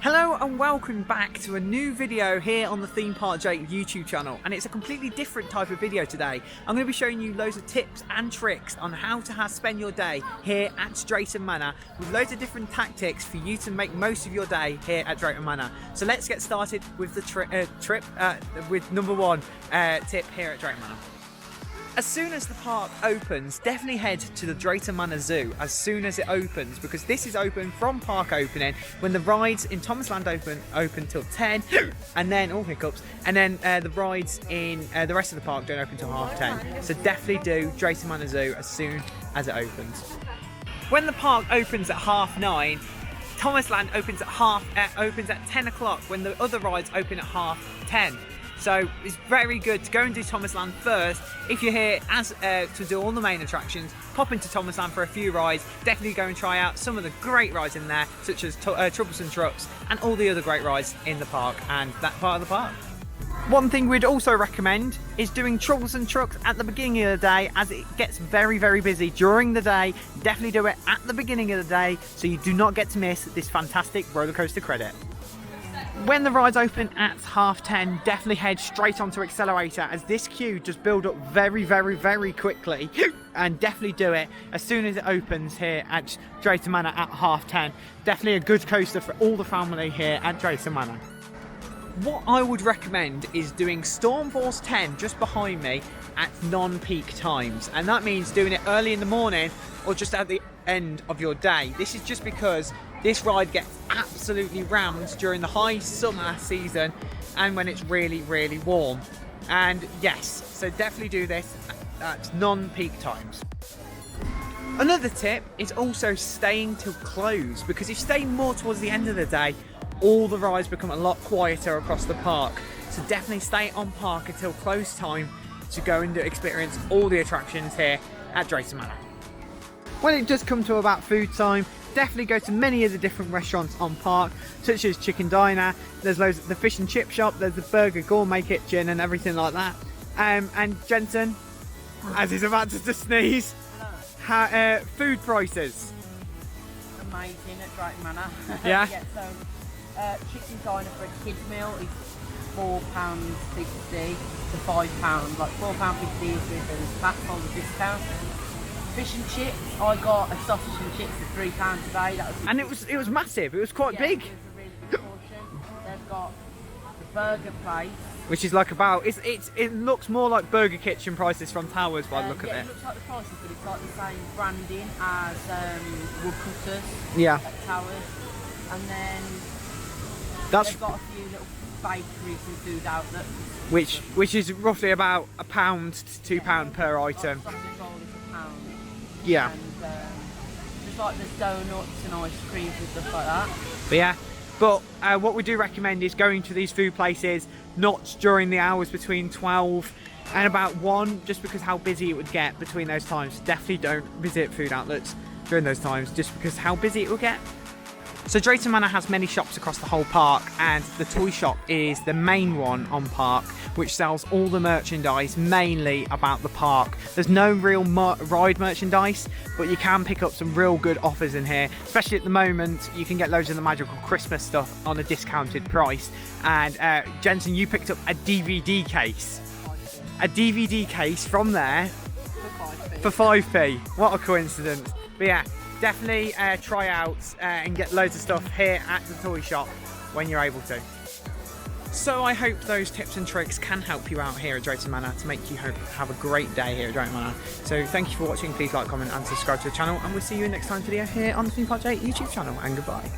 Hello and welcome back to a new video here on the Theme Park Jake YouTube channel, and it's a completely different type of video today. I'm going to be showing you loads of tips and tricks on how to spend your day here at Drayton Manor, with loads of different tactics for you to make most of your day here at Drayton Manor. So let's get started with the with number one tip here at Drayton Manor. As soon as the park opens, definitely head to the Drayton Manor Zoo as soon as it opens, because this is open from park opening, when the rides in Thomas Land open till 10, and then all hiccups, and then the rides in the rest of the park don't open till 10:30. So definitely do Drayton Manor Zoo as soon as it opens. When the park opens at 9:30, Thomas Land opens at 10 o'clock, when the other rides open at 10:30. So it's very good to go and do Thomas Land first. If you're here to do all the main attractions, pop into Thomas Land for a few rides. Definitely go and try out some of the great rides in there, such as Troublesome Trucks and all the other great rides in the park and that part of the park. One thing we'd also recommend is doing Troublesome Trucks at the beginning of the day, as it gets very, very busy during the day. Definitely do it at the beginning of the day so you do not get to miss this fantastic roller coaster credit. When the rides open at 10:30, definitely head straight onto Accelerator, as this queue just build up very, very, very quickly. And definitely do it as soon as it opens here at Drayton Manor at 10:30. Definitely a good coaster for all the family here at Drayton Manor. What I would recommend is doing Storm Force 10 just behind me at non-peak times, and that means doing it early in the morning or just at the end of your day. This is just because this ride gets absolutely rammed during the high summer season and when it's really, really warm. And yes, so definitely do this at non-peak times. Another tip is also staying till close, because if you stay more towards the end of the day, all the rides become a lot quieter across the park. So definitely stay on park until close time to go and experience all the attractions here at Drayton Manor. When it does come to about food time, definitely go to many of the different restaurants on park, such as Chicken Diner. There's loads of the fish and chip shop, there's the burger gourmet kitchen and everything like that. And Jensen, as he's about to sneeze, food prices. Amazing at Drayton Manor. Yeah. Yeah, so chicken diner for a kids meal is £4.60 to £5, like £4.50 is with the fast on the discount. Fish and chips, I got a sausage and chips at £3 today. That was, and it was massive. It was quite big. It was a really good portion. They've got the burger place, which is like about it looks more like Burger Kitchen prices from Towers by the look of it. It looks like the prices, but it's like the same branding as Woodcutters at Towers. And then they've got a few little bakeries and food outlets, which is roughly about £1 to £2 per item. Yeah. And just like there's donuts and ice creams and stuff like that. But yeah, what we do recommend is going to these food places not during the hours between 12 and about 1, just because how busy it would get between those times. Definitely don't visit food outlets during those times, just because how busy it will get. So Drayton Manor has many shops across the whole park, and the toy shop is the main one on park, which sells all the merchandise mainly about the park. There's no real ride merchandise, but you can pick up some real good offers in here, especially at the moment. You can get loads of the magical Christmas stuff on a discounted price. And Jensen, you picked up a DVD case. A DVD case from there for 5p. What a coincidence. But yeah, definitely try out and get loads of stuff here at the toy shop when you're able to. So I hope those tips and tricks can help you out here at Drayton Manor to make you have a great day here at Drayton Manor. So thank you for watching. Please like, comment and subscribe to the channel, and we'll see you in next time video here on the Theme Park Jake YouTube channel, and goodbye.